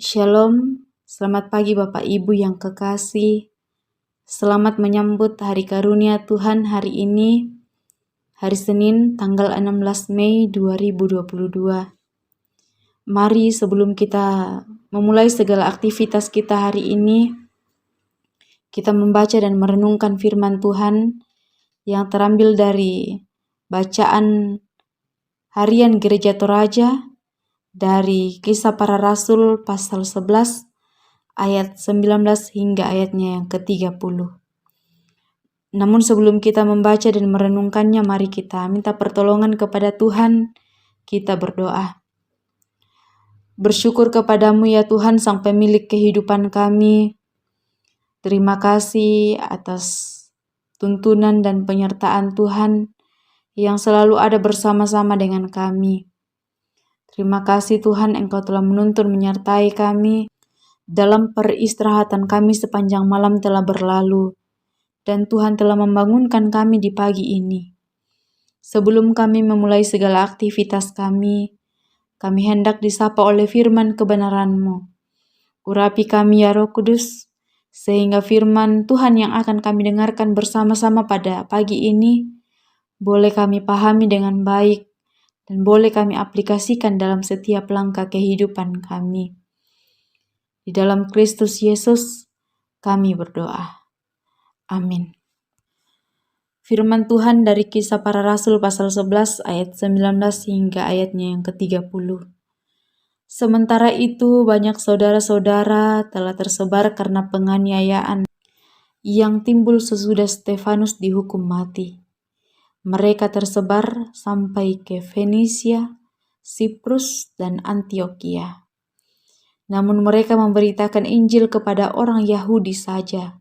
Shalom, selamat pagi Bapak Ibu yang kekasih. Selamat menyambut hari karunia Tuhan hari ini, hari Senin tanggal 16 Mei 2022. Mari sebelum kita memulai segala aktivitas kita hari ini, kita membaca dan merenungkan firman Tuhan yang terambil dari bacaan harian Gereja Toraja dari Kisah Para Rasul pasal 11 ayat 19 hingga ayatnya yang ke-30. Namun sebelum kita membaca dan merenungkannya, mari kita minta pertolongan kepada Tuhan. Kita berdoa. Bersyukur kepadamu ya Tuhan, Sang Pemilik kehidupan kami. Terima kasih atas tuntunan dan penyertaan Tuhan yang selalu ada bersama-sama dengan kami. Terima kasih Tuhan, Engkau telah menuntun menyertai kami dalam peristirahatan kami sepanjang malam telah berlalu, dan Tuhan telah membangunkan kami di pagi ini. Sebelum kami memulai segala aktivitas kami hendak disapa oleh firman kebenaran-Mu. Urapi kami ya Roh Kudus, sehingga firman Tuhan yang akan kami dengarkan bersama-sama pada pagi ini boleh kami pahami dengan baik dan boleh kami aplikasikan dalam setiap langkah kehidupan kami. Di dalam Kristus Yesus kami berdoa. Amin. Firman Tuhan dari Kisah Para Rasul pasal 11 ayat 19 hingga ayatnya yang ke-30. Sementara itu banyak saudara-saudara telah tersebar karena penganiayaan yang timbul sesudah Stefanus dihukum mati. Mereka tersebar sampai ke Fenisia, Siprus, dan Antioquia. Namun mereka memberitakan Injil kepada orang Yahudi saja.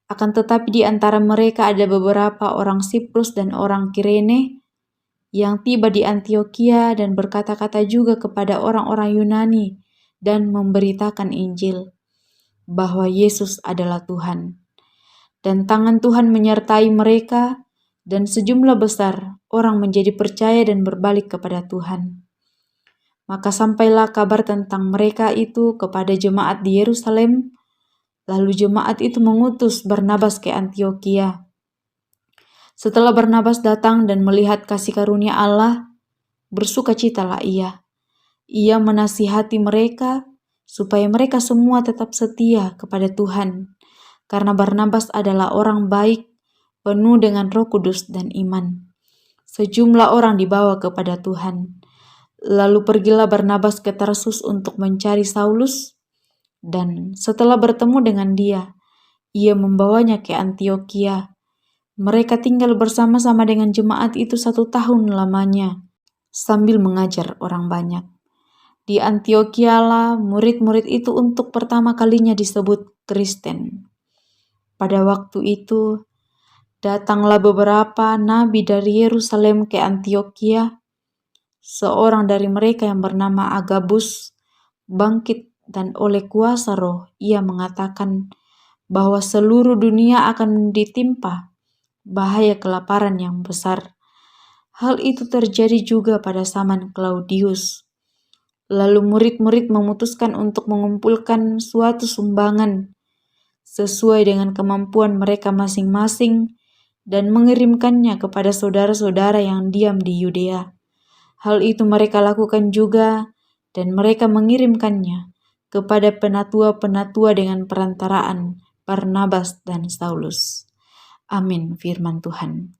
Akan tetapi di antara mereka ada beberapa orang Siprus dan orang Kirene yang tiba di Antioquia dan berkata-kata juga kepada orang-orang Yunani dan memberitakan Injil bahwa Yesus adalah Tuhan. Dan tangan Tuhan menyertai mereka dan sejumlah besar orang menjadi percaya dan berbalik kepada Tuhan. Maka sampailah kabar tentang mereka itu kepada jemaat di Yerusalem. Lalu jemaat itu mengutus Barnabas ke Antioquia. Setelah Barnabas datang dan melihat kasih karunia Allah, bersukacitalah ia. Ia menasihati mereka supaya mereka semua tetap setia kepada Tuhan, karena Barnabas adalah orang baik, penuh dengan Roh Kudus dan iman. Sejumlah orang dibawa kepada Tuhan. Lalu pergilah Barnabas ke Tarsus untuk mencari Saulus, dan setelah bertemu dengan dia, ia membawanya ke Antioquia. Mereka tinggal bersama-sama dengan jemaat itu 1 tahun lamanya, sambil mengajar orang banyak. Di Antioquia lah murid-murid itu untuk pertama kalinya disebut Kristen. Pada waktu itu, datanglah beberapa nabi dari Yerusalem ke Antioquia. Seorang dari mereka yang bernama Agabus bangkit dan oleh kuasa roh ia mengatakan bahwa seluruh dunia akan ditimpa bahaya kelaparan yang besar. Hal itu terjadi juga pada zaman Claudius. Lalu murid-murid memutuskan untuk mengumpulkan suatu sumbangan sesuai dengan kemampuan mereka masing-masing dan mengirimkannya kepada saudara-saudara yang diam di Yudea. Hal itu mereka lakukan juga dan mereka mengirimkannya kepada penatua-penatua dengan perantaraan Barnabas dan Saulus. Amin, firman Tuhan.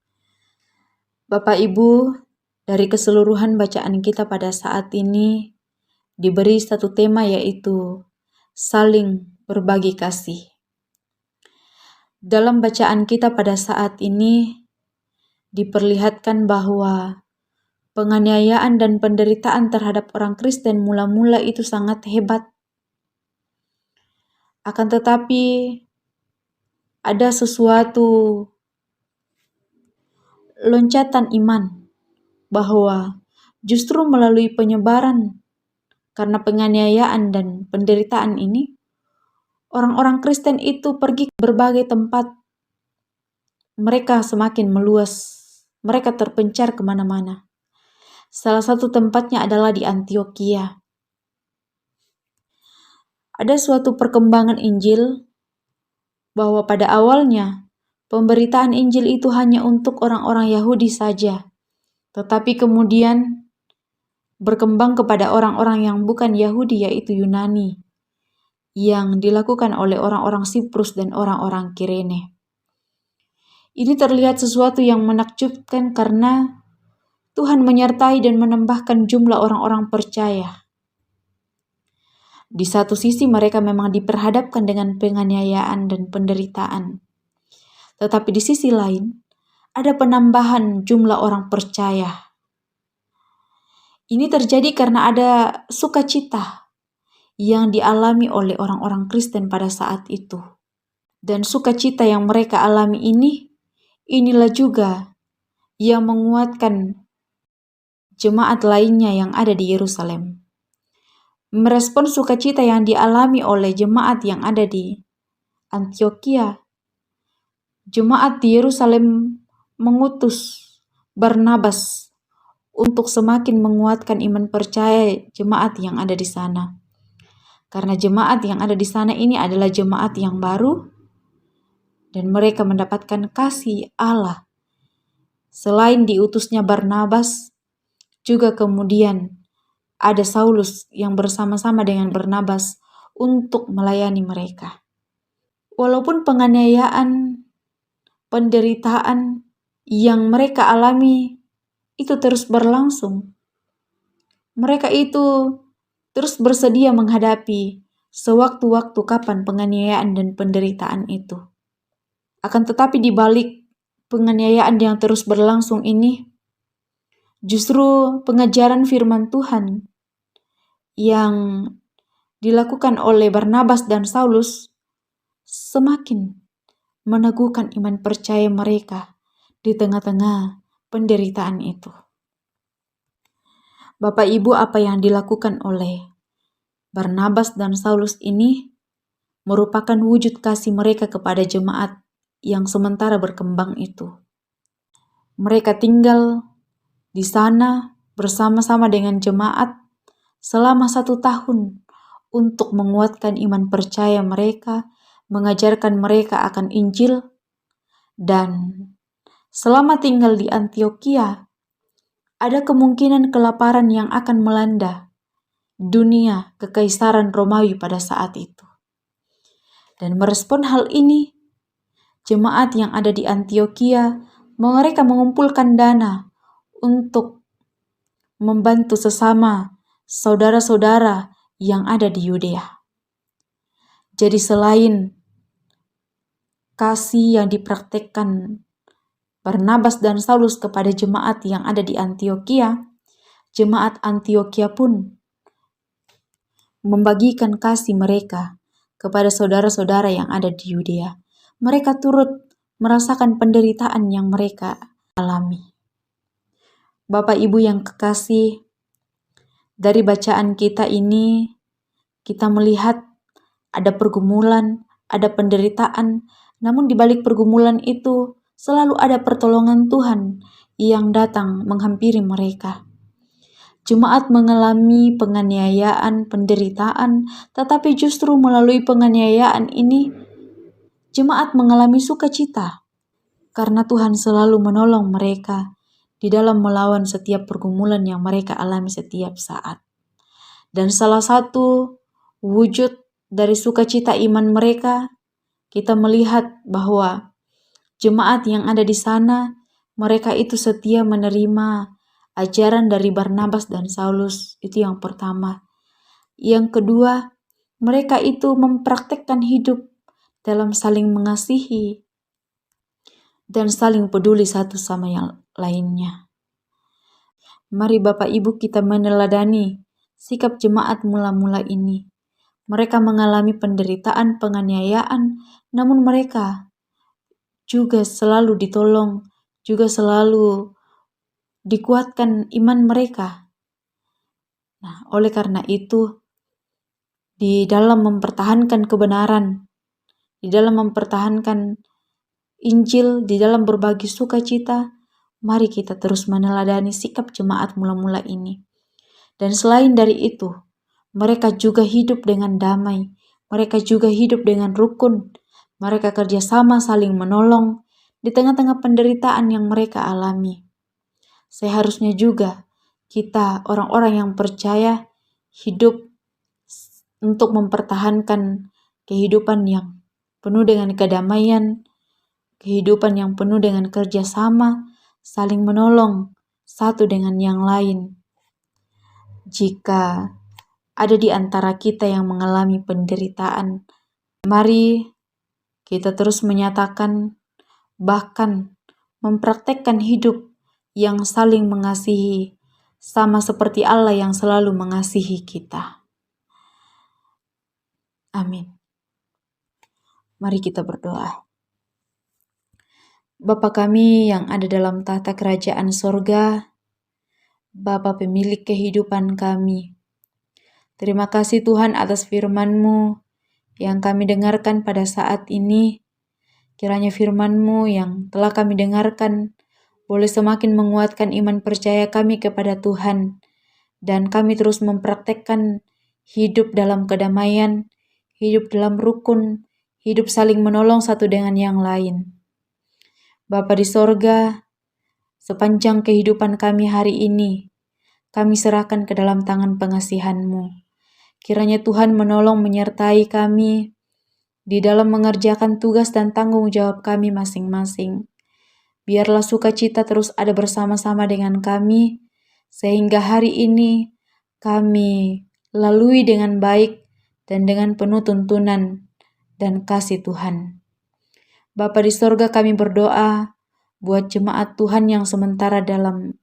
Bapak Ibu, dari keseluruhan bacaan kita pada saat ini diberi satu tema, yaitu saling berbagi kasih. Dalam bacaan kita pada saat ini diperlihatkan bahwa penganiayaan dan penderitaan terhadap orang Kristen mula-mula itu sangat hebat. Akan tetapi ada sesuatu loncatan iman bahwa justru melalui penyebaran karena penganiayaan dan penderitaan ini, orang-orang Kristen itu pergi ke berbagai tempat. Mereka semakin meluas, mereka terpencar kemana-mana. Salah satu tempatnya adalah di Antioquia. ada suatu perkembangan Injil bahwa pada awalnya pemberitaan Injil itu hanya untuk orang-orang Yahudi saja, tetapi kemudian berkembang kepada orang-orang yang bukan Yahudi, yaitu Yunani, yang dilakukan oleh orang-orang Siprus dan orang-orang Kirene. Ini terlihat sesuatu yang menakjubkan karena Tuhan menyertai dan menambahkan jumlah orang-orang percaya. Di satu sisi mereka memang diperhadapkan dengan penganiayaan dan penderitaan. Tetapi di sisi lain, ada penambahan jumlah orang percaya. Ini terjadi karena ada sukacita yang dialami oleh orang-orang Kristen pada saat itu. Dan sukacita yang mereka alami inilah juga yang menguatkan jemaat lainnya yang ada di Yerusalem. Merespon sukacita yang dialami oleh jemaat yang ada di Antiokhia, jemaat di Yerusalem mengutus Barnabas untuk semakin menguatkan iman percaya jemaat yang ada di sana. Karena jemaat yang ada di sana ini adalah jemaat yang baru dan mereka mendapatkan kasih Allah. Selain diutusnya Barnabas, juga kemudian ada Saulus yang bersama-sama dengan Barnabas untuk melayani mereka. Walaupun penganiayaan, penderitaan yang mereka alami itu terus berlangsung, mereka itu terus bersedia menghadapi sewaktu-waktu kapan penganiayaan dan penderitaan itu. Akan tetapi di balik penganiayaan yang terus berlangsung ini, justru pengajaran firman Tuhan yang dilakukan oleh Barnabas dan Saulus semakin meneguhkan iman percaya mereka di tengah-tengah penderitaan itu. Bapak Ibu, apa yang dilakukan oleh Barnabas dan Saulus ini merupakan wujud kasih mereka kepada jemaat yang sementara berkembang itu. Mereka tinggal di sana bersama-sama dengan jemaat selama 1 tahun untuk menguatkan iman percaya mereka, mengajarkan mereka akan Injil, dan selama tinggal di Antiokhia, ada kemungkinan kelaparan yang akan melanda dunia kekaisaran Romawi pada saat itu. Dan merespon hal ini, jemaat yang ada di Antiokhia, mereka mengumpulkan dana untuk membantu sesama saudara-saudara yang ada di Yudea. Jadi selain kasih yang dipraktekkan Barnabas dan Saulus kepada jemaat yang ada di Antiokhia, jemaat Antiokhia pun membagikan kasih mereka kepada saudara-saudara yang ada di Yudea. Mereka turut merasakan penderitaan yang mereka alami. Bapak Ibu yang kekasih, dari bacaan kita ini, kita melihat ada pergumulan, ada penderitaan, namun di balik pergumulan itu selalu ada pertolongan Tuhan yang datang menghampiri mereka. Jemaat mengalami penganiayaan, penderitaan, tetapi justru melalui penganiayaan ini, jemaat mengalami sukacita karena Tuhan selalu menolong mereka di dalam melawan setiap pergumulan yang mereka alami setiap saat. Dan salah satu wujud dari sukacita iman mereka, kita melihat bahwa jemaat yang ada di sana, mereka itu setia menerima ajaran dari Barnabas dan Saulus. Itu yang pertama. Yang kedua, mereka itu mempraktekkan hidup dalam saling mengasihi dan saling peduli satu sama yang lainnya. Mari Bapak Ibu kita meneladani sikap jemaat mula-mula ini. Mereka mengalami penderitaan, penganiayaan, namun mereka juga selalu ditolong, juga selalu dikuatkan iman mereka. Nah, oleh karena itu, di dalam mempertahankan kebenaran, di dalam mempertahankan Injil, di dalam berbagi sukacita, mari kita terus meneladani sikap jemaat mula-mula ini. Dan selain dari itu, mereka juga hidup dengan damai, mereka juga hidup dengan rukun. Mereka kerjasama saling menolong di tengah-tengah penderitaan yang mereka alami. Seharusnya juga kita orang-orang yang percaya hidup untuk mempertahankan kehidupan yang penuh dengan kedamaian, kehidupan yang penuh dengan kerjasama, saling menolong satu dengan yang lain. Jika ada di antara kita yang mengalami penderitaan, mari kita terus menyatakan, bahkan mempraktekkan hidup yang saling mengasihi, sama seperti Allah yang selalu mengasihi kita. Amin. Mari kita berdoa. Bapa kami yang ada dalam tahta kerajaan sorga, Bapa pemilik kehidupan kami, terima kasih Tuhan atas firman-Mu yang kami dengarkan pada saat ini. Kiranya firman-Mu yang telah kami dengarkan boleh semakin menguatkan iman percaya kami kepada Tuhan, dan kami terus mempraktekkan hidup dalam kedamaian, hidup dalam rukun, hidup saling menolong satu dengan yang lain. Bapa di sorga, sepanjang kehidupan kami hari ini, kami serahkan ke dalam tangan pengasihan-Mu. Kiranya Tuhan menolong menyertai kami di dalam mengerjakan tugas dan tanggung jawab kami masing-masing. Biarlah sukacita terus ada bersama-sama dengan kami, sehingga hari ini kami lalui dengan baik dan dengan penuh tuntunan dan kasih Tuhan. Bapa di sorga, kami berdoa buat jemaat Tuhan yang sementara dalam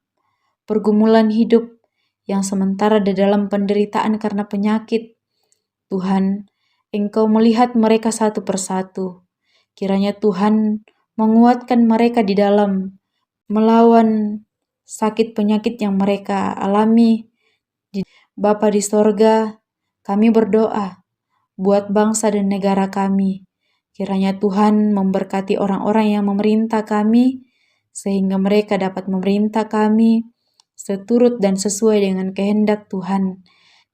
pergumulan hidup, yang sementara di dalam penderitaan karena penyakit. Tuhan, Engkau melihat mereka satu persatu. Kiranya Tuhan menguatkan mereka di dalam melawan sakit penyakit yang mereka alami. Bapa di sorga, kami berdoa buat bangsa dan negara kami. Kiranya Tuhan memberkati orang-orang yang memerintah kami, sehingga mereka dapat memerintah kami seturut dan sesuai dengan kehendak Tuhan,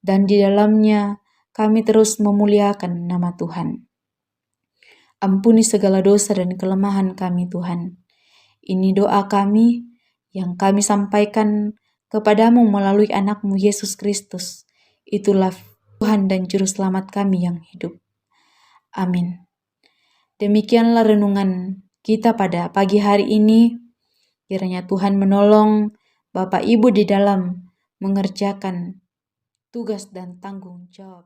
dan di dalamnya kami terus memuliakan nama Tuhan. Ampuni segala dosa dan kelemahan kami Tuhan. Ini doa kami yang kami sampaikan kepadamu melalui anak-Mu Yesus Kristus. Itulah Tuhan dan Juru Selamat kami yang hidup. Amin. Demikianlah renungan kita pada pagi hari ini. Kiranya Tuhan menolong Bapak Ibu di dalam mengerjakan tugas dan tanggung jawab.